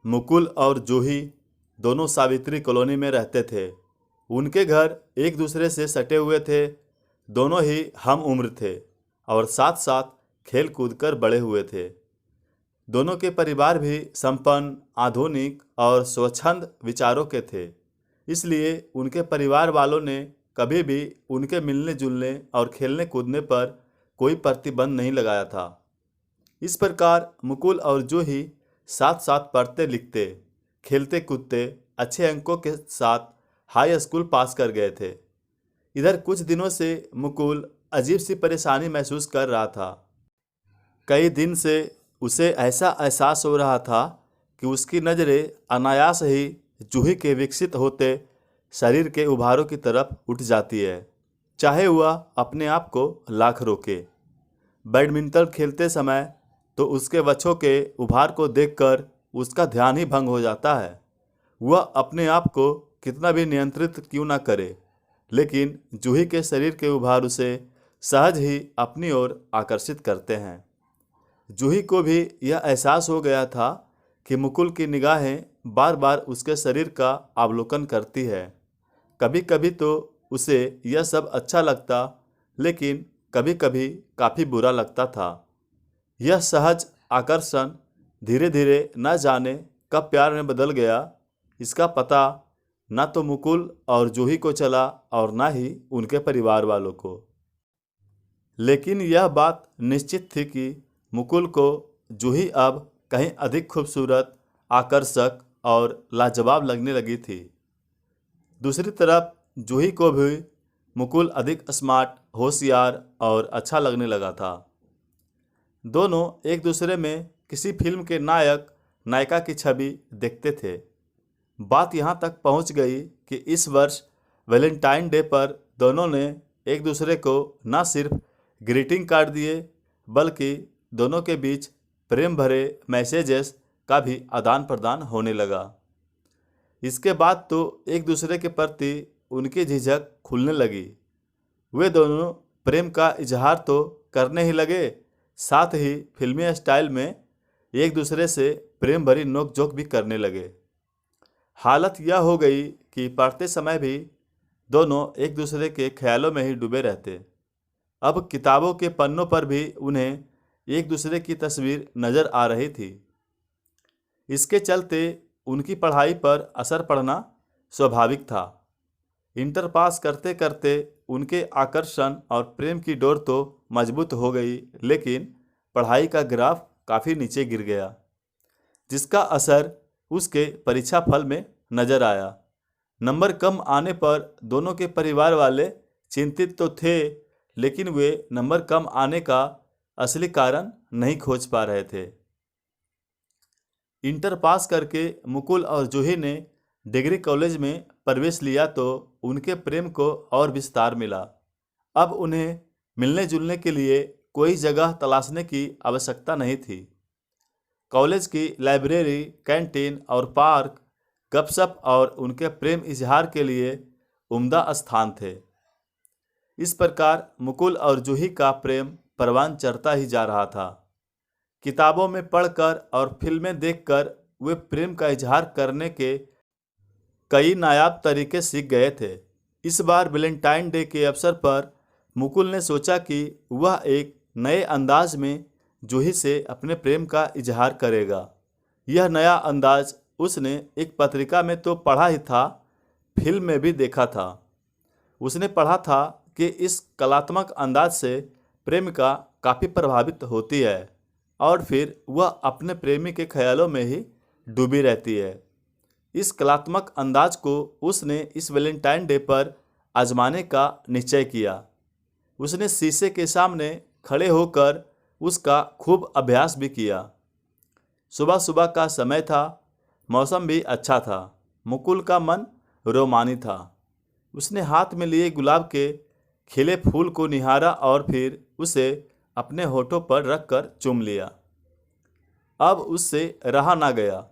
मुकुल और जूही दोनों सावित्री कॉलोनी में रहते थे। उनके घर एक दूसरे से सटे हुए थे। दोनों ही हम उम्र थे और साथ साथ खेल कूद कर बड़े हुए थे। दोनों के परिवार भी संपन्न, आधुनिक और स्वच्छंद विचारों के थे। इसलिए उनके परिवार वालों ने कभी भी उनके मिलने जुलने और खेलने कूदने पर कोई प्रतिबंध नहीं लगाया था। इस प्रकार मुकुल और जूही साथ साथ पढ़ते लिखते, खेलते कूदते अच्छे अंकों के साथ हाई स्कूल पास कर गए थे। इधर कुछ दिनों से मुकुल अजीब सी परेशानी महसूस कर रहा था। कई दिन से उसे ऐसा एहसास हो रहा था कि उसकी नज़रें अनायास ही जूही के विकसित होते शरीर के उभारों की तरफ उठ जाती है, चाहे वह अपने आप को लाख रोके। बैडमिंटन खेलते समय तो उसके वक्षों के उभार को देखकर उसका ध्यान ही भंग हो जाता है। वह अपने आप को कितना भी नियंत्रित क्यों ना करे, लेकिन जूही के शरीर के उभार उसे सहज ही अपनी ओर आकर्षित करते हैं। जूही को भी यह एहसास हो गया था कि मुकुल की निगाहें बार बार उसके शरीर का अवलोकन करती है। कभी कभी तो उसे यह सब अच्छा लगता, लेकिन कभी कभी काफ़ी बुरा लगता था। यह सहज आकर्षण धीरे धीरे न जाने कब प्यार में बदल गया, इसका पता न तो मुकुल और जूही को चला और न ही उनके परिवार वालों को। लेकिन यह बात निश्चित थी कि मुकुल को जूही अब कहीं अधिक खूबसूरत, आकर्षक और लाजवाब लगने लगी थी। दूसरी तरफ जूही को भी मुकुल अधिक स्मार्ट, होशियार और अच्छा लगने लगा था। दोनों एक दूसरे में किसी फिल्म के नायक नायिका की छवि देखते थे। बात यहाँ तक पहुँच गई कि इस वर्ष वैलेंटाइन डे पर दोनों ने एक दूसरे को न सिर्फ ग्रीटिंग कार्ड दिए, बल्कि दोनों के बीच प्रेम भरे मैसेजेस का भी आदान प्रदान होने लगा। इसके बाद तो एक दूसरे के प्रति उनकी झिझक खुलने लगी। वे दोनों प्रेम का इजहार तो करने ही लगे, साथ ही फिल्मी स्टाइल में एक दूसरे से प्रेम भरी नोक-झोंक भी करने लगे। हालत यह हो गई कि पढ़ते समय भी दोनों एक दूसरे के ख्यालों में ही डूबे रहते। अब किताबों के पन्नों पर भी उन्हें एक दूसरे की तस्वीर नज़र आ रही थी। इसके चलते उनकी पढ़ाई पर असर पड़ना स्वाभाविक था। इंटर पास करते करते उनके आकर्षण और प्रेम की डोर तो मजबूत हो गई, लेकिन पढ़ाई का ग्राफ काफ़ी नीचे गिर गया, जिसका असर उसके परीक्षा फल में नज़र आया। नंबर कम आने पर दोनों के परिवार वाले चिंतित तो थे, लेकिन वे नंबर कम आने का असली कारण नहीं खोज पा रहे थे। इंटर पास करके मुकुल और जूही ने डिग्री कॉलेज में प्रवेश लिया तो उनके प्रेम को और विस्तार मिला। अब उन्हें मिलने जुलने के लिए कोई जगह तलाशने की आवश्यकता नहीं थी। कॉलेज की लाइब्रेरी, कैंटीन और पार्क गपशप और उनके प्रेम इजहार के लिए उम्दा स्थान थे। इस प्रकार मुकुल और जूही का प्रेम परवान चढ़ता ही जा रहा था। किताबों में पढ़कर और फिल्में देखकर वे प्रेम का इजहार करने के कई नायाब तरीके सीख गए थे। इस बार वैलेंटाइन डे के अवसर पर मुकुल ने सोचा कि वह एक नए अंदाज में जूही से अपने प्रेम का इजहार करेगा। यह नया अंदाज उसने एक पत्रिका में तो पढ़ा ही था, फिल्म में भी देखा था। उसने पढ़ा था कि इस कलात्मक अंदाज से प्रेमिका काफ़ी प्रभावित होती है और फिर वह अपने प्रेमी के ख्यालों में ही डूबी रहती है। इस कलात्मक अंदाज को उसने इस वैलेंटाइन डे पर आजमाने का निश्चय किया। उसने शीशे के सामने खड़े होकर उसका खूब अभ्यास भी किया। सुबह सुबह का समय था, मौसम भी अच्छा था। मुकुल का मन रोमानी था। उसने हाथ में लिए गुलाब के खिले फूल को निहारा और फिर उसे अपने होठों पर रखकर चूम लिया। अब उससे रहा ना गया।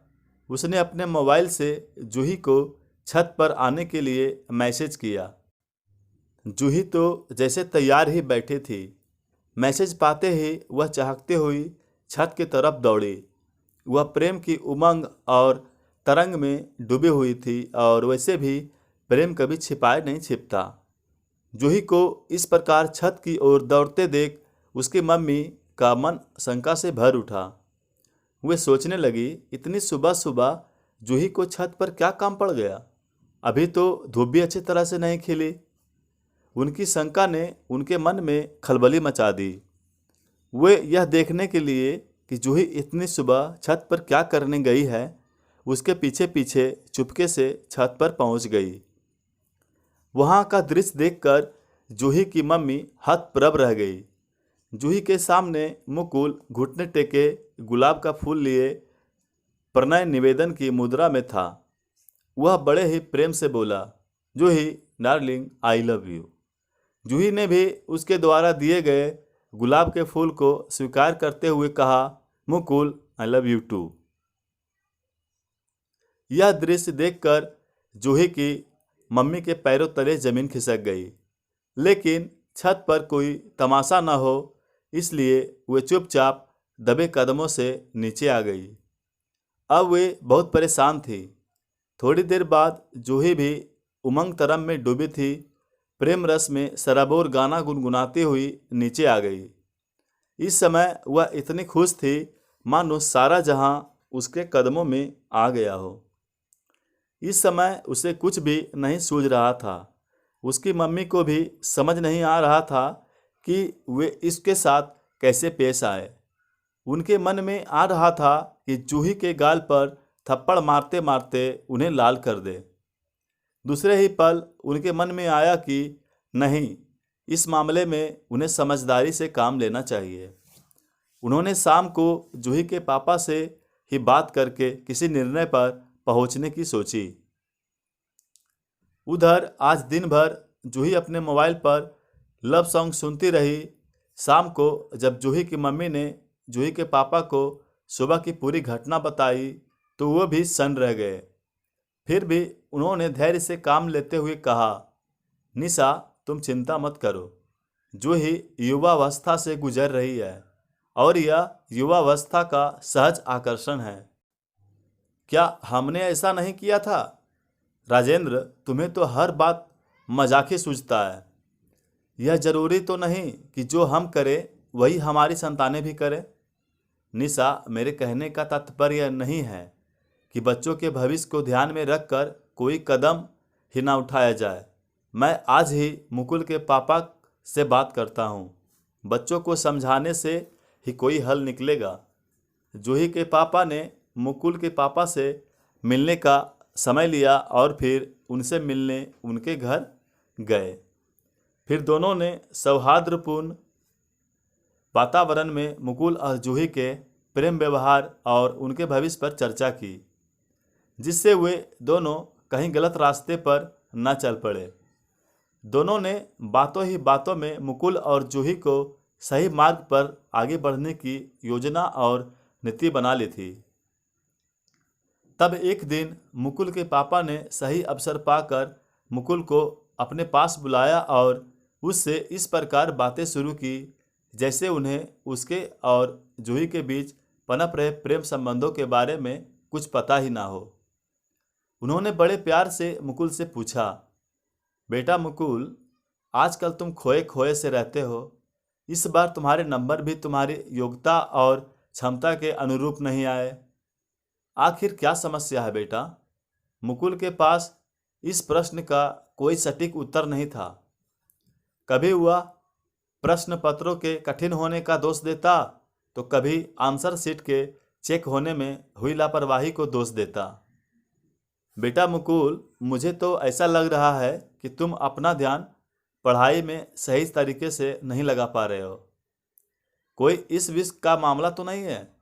उसने अपने मोबाइल से जूही को छत पर आने के लिए मैसेज किया। जूही तो जैसे तैयार ही बैठी थी। मैसेज पाते ही वह चहकते हुई छत की तरफ दौड़ी। वह प्रेम की उमंग और तरंग में डूबी हुई थी, और वैसे भी प्रेम कभी छिपाए नहीं छिपता। जूही को इस प्रकार छत की ओर दौड़ते देख उसकी मम्मी का मन शंका से भर उठा। वे सोचने लगी, इतनी सुबह सुबह जूही को छत पर क्या काम पड़ गया? अभी तो धूप भी अच्छी तरह से नहीं खिली। उनकी शंका ने उनके मन में खलबली मचा दी। वे यह देखने के लिए कि जूही इतनी सुबह छत पर क्या करने गई है, उसके पीछे पीछे चुपके से छत पर पहुंच गई। वहां का दृश्य देखकर जूही की मम्मी हतप्रभ रह गई। जूही के सामने मुकुल घुटने टेके गुलाब का फूल लिए प्रणय निवेदन की मुद्रा में था। वह बड़े ही प्रेम से बोला, जूही डार्लिंग, आई लव यू। जूही ने भी उसके द्वारा दिए गए गुलाब के फूल को स्वीकार करते हुए कहा, Mukul, I love you too. यह दृश्य देखकर जूही की मम्मी के पैरों तले जमीन खिसक गई, लेकिन छत पर कोई तमाशा न हो इसलिए वे चुपचाप दबे कदमों से नीचे आ गई। अब वे बहुत परेशान थी। थोड़ी देर बाद जूही भी उमंग तरम में डूबी थी, प्रेम रस में सराबोर गाना गुनगुनाती हुई नीचे आ गई। इस समय वह इतनी खुश थी मानो सारा जहां उसके कदमों में आ गया हो। इस समय उसे कुछ भी नहीं सूझ रहा था। उसकी मम्मी को भी समझ नहीं आ रहा था कि वे इसके साथ कैसे पेश आए। उनके मन में आ रहा था कि जूही के गाल पर थप्पड़ मारते मारते उन्हें लाल कर दे। दूसरे ही पल उनके मन में आया कि नहीं, इस मामले में उन्हें समझदारी से काम लेना चाहिए। उन्होंने शाम को जूही के पापा से ही बात करके किसी निर्णय पर पहुंचने की सोची। उधर आज दिन भर जूही अपने मोबाइल पर लव सॉन्ग सुनती रही। शाम को जब जूही की मम्मी ने जूही के पापा को सुबह की पूरी घटना बताई तो वो भी सन्न रह गए। फिर भी उन्होंने धैर्य से काम लेते हुए कहा, निशा, तुम चिंता मत करो। जूही युवावस्था से गुजर रही है और यह युवावस्था का सहज आकर्षण है। क्या हमने ऐसा नहीं किया था? राजेंद्र, तुम्हें तो हर बात मजाकी सूझता है। यह जरूरी तो नहीं कि जो हम करें वही हमारी संतानें भी करें। निशा, मेरे कहने का तात्पर्य यह नहीं है कि बच्चों के भविष्य को ध्यान में रखकर कोई कदम ही ना उठाया जाए। मैं आज ही मुकुल के पापा से बात करता हूँ। बच्चों को समझाने से ही कोई हल निकलेगा। जूही के पापा ने मुकुल के पापा से मिलने का समय लिया और फिर उनसे मिलने उनके घर गए। फिर दोनों ने सौहार्दपूर्ण वातावरण में मुकुल और जूही के प्रेम व्यवहार और उनके भविष्य पर चर्चा की, जिससे वे दोनों कहीं गलत रास्ते पर न चल पड़े। दोनों ने बातों ही बातों में मुकुल और जूही को सही मार्ग पर आगे बढ़ने की योजना और नीति बना ली थी। तब एक दिन मुकुल के पापा ने सही अवसर पाकर मुकुल को अपने पास बुलाया और उससे इस प्रकार बातें शुरू की जैसे उन्हें उसके और जूही के बीच पनप रहे प्रेम संबंधों के बारे में कुछ पता ही ना हो। उन्होंने बड़े प्यार से मुकुल से पूछा, बेटा मुकुल, आजकल तुम खोए खोए से रहते हो। इस बार तुम्हारे नंबर भी तुम्हारी योग्यता और क्षमता के अनुरूप नहीं आए। आखिर क्या समस्या है बेटा? मुकुल के पास इस प्रश्न का कोई सटीक उत्तर नहीं था। कभी वह प्रश्न पत्रों के कठिन होने का दोष देता तो कभी आंसर शीट के चेक होने में हुई लापरवाही को दोष देता। बेटा मुकुल, मुझे तो ऐसा लग रहा है कि तुम अपना ध्यान पढ़ाई में सही तरीके से नहीं लगा पा रहे हो। कोई इस विष का मामला तो नहीं है?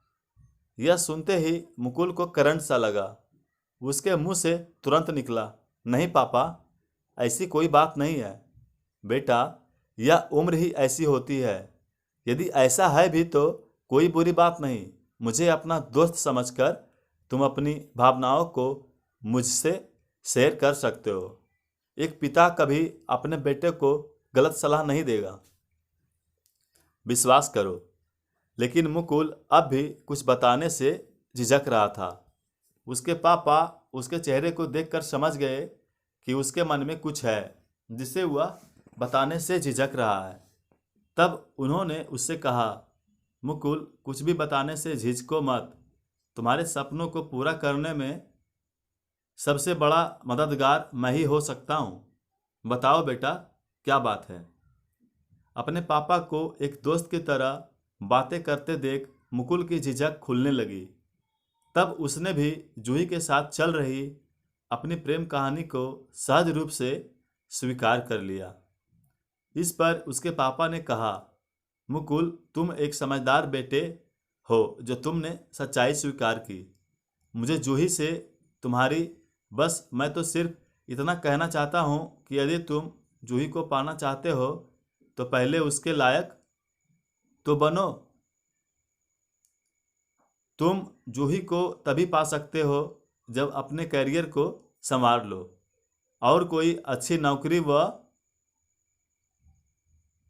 यह सुनते ही मुकुल को करंट सा लगा। उसके मुंह से तुरंत निकला, नहीं पापा, ऐसी कोई बात नहीं है। बेटा, यह उम्र ही ऐसी होती है। यदि ऐसा है भी तो कोई बुरी बात नहीं। मुझे अपना दोस्त समझकर तुम अपनी भावनाओं को मुझसे शेयर कर सकते हो। एक पिता कभी अपने बेटे को गलत सलाह नहीं देगा, विश्वास करो। लेकिन मुकुल अब भी कुछ बताने से झिझक रहा था। उसके पापा उसके चेहरे को देखकर समझ गए कि उसके मन में कुछ है जिसे वह बताने से झिझक रहा है। तब उन्होंने उससे कहा, मुकुल, कुछ भी बताने से झिझको मत। तुम्हारे सपनों को पूरा करने में सबसे बड़ा मददगार मैं ही हो सकता हूँ। बताओ बेटा, क्या बात है? अपने पापा को एक दोस्त की तरह बातें करते देख मुकुल की झिझक खुलने लगी। तब उसने भी जूही के साथ चल रही अपनी प्रेम कहानी को सहज रूप से स्वीकार कर लिया। इस पर उसके पापा ने कहा, मुकुल, तुम एक समझदार बेटे हो जो तुमने सच्चाई स्वीकार की। मुझे जूही से तुम्हारी बस मैं तो सिर्फ इतना कहना चाहता हूँ कि यदि तुम जूही को पाना चाहते हो तो पहले उसके लायक तो बनो। तुम जूही को तभी पा सकते हो जब अपने करियर को संवार लो और कोई अच्छी नौकरी व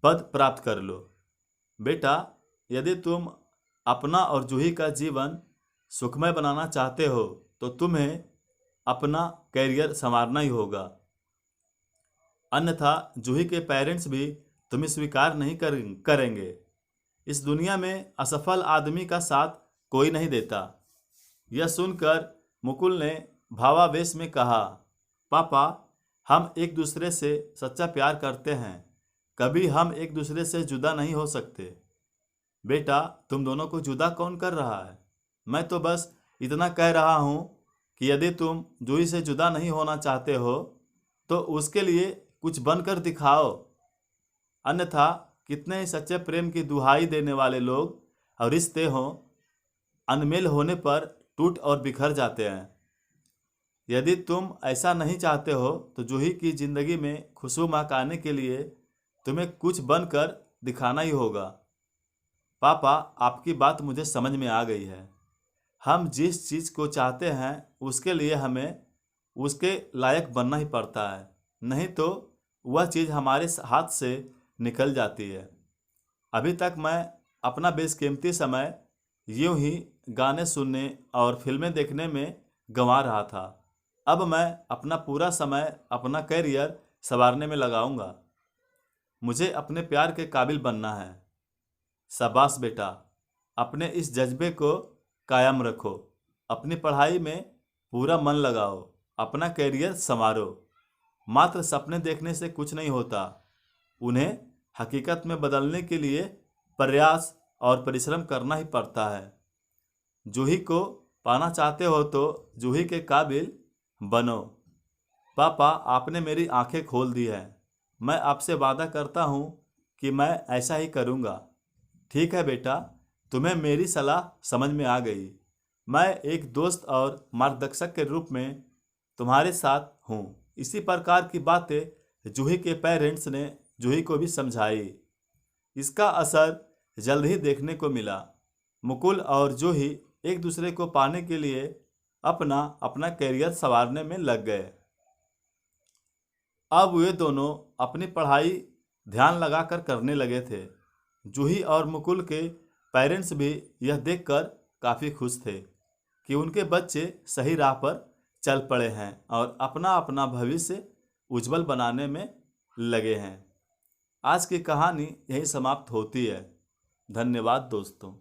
पद प्राप्त कर लो। बेटा, यदि तुम अपना और जूही का जीवन सुखमय बनाना चाहते हो तो तुम्हें अपना करियर संवारना ही होगा, अन्यथा जूही के पेरेंट्स भी तुम्हें स्वीकार नहीं करेंगे। इस दुनिया में असफल आदमी का साथ कोई नहीं देता। यह सुनकर मुकुल ने भावावेश में कहा, पापा, हम एक दूसरे से सच्चा प्यार करते हैं, कभी हम एक दूसरे से जुदा नहीं हो सकते। बेटा, तुम दोनों को जुदा कौन कर रहा है? मैं तो बस इतना कह रहा हूँ कि यदि तुम जूही से जुदा नहीं होना चाहते हो तो उसके लिए कुछ बनकर दिखाओ, अन्यथा कितने ही सच्चे प्रेम की दुहाई देने वाले लोग और रिश्ते हों, अनमेल होने पर टूट और बिखर जाते हैं। यदि तुम ऐसा नहीं चाहते हो तो जूही की जिंदगी में खुशबू महकाने के लिए तुम्हें कुछ बनकर दिखाना ही होगा। पापा, आपकी बात मुझे समझ में आ गई है। हम जिस चीज़ को चाहते हैं उसके लिए हमें उसके लायक बनना ही पड़ता है, नहीं तो वह चीज़ हमारे हाथ से निकल जाती है। अभी तक मैं अपना बेशकीमती समय यूं ही गाने सुनने और फिल्में देखने में गंवा रहा था। अब मैं अपना पूरा समय अपना करियर संवारने में लगाऊंगा। मुझे अपने प्यार के काबिल बनना है। शाबाश बेटा, अपने इस जज्बे को कायम रखो। अपनी पढ़ाई में पूरा मन लगाओ, अपना करियर संवारो। मात्र सपने देखने से कुछ नहीं होता, उन्हें हकीकत में बदलने के लिए प्रयास और परिश्रम करना ही पड़ता है। जूही को पाना चाहते हो तो जूही के काबिल बनो। पापा, आपने मेरी आंखें खोल दी है। मैं आपसे वादा करता हूँ कि मैं ऐसा ही करूँगा। ठीक है बेटा, तुम्हें मेरी सलाह समझ में आ गई। मैं एक दोस्त और मार्गदर्शक के रूप में तुम्हारे साथ हूँ। इसी प्रकार की बातें जूही के पेरेंट्स ने जूही को भी समझाई। इसका असर जल्द ही देखने को मिला। मुकुल और जूही एक दूसरे को पाने के लिए अपना अपना करियर संवारने में लग गए। अब वे दोनों अपनी पढ़ाई ध्यान लगाकर करने लगे थे। जूही और मुकुल के पेरेंट्स भी यह देखकर काफ़ी खुश थे कि उनके बच्चे सही राह पर चल पड़े हैं और अपना अपना भविष्य उज्जवल बनाने में लगे हैं। आज की कहानी यही समाप्त होती है। धन्यवाद दोस्तों।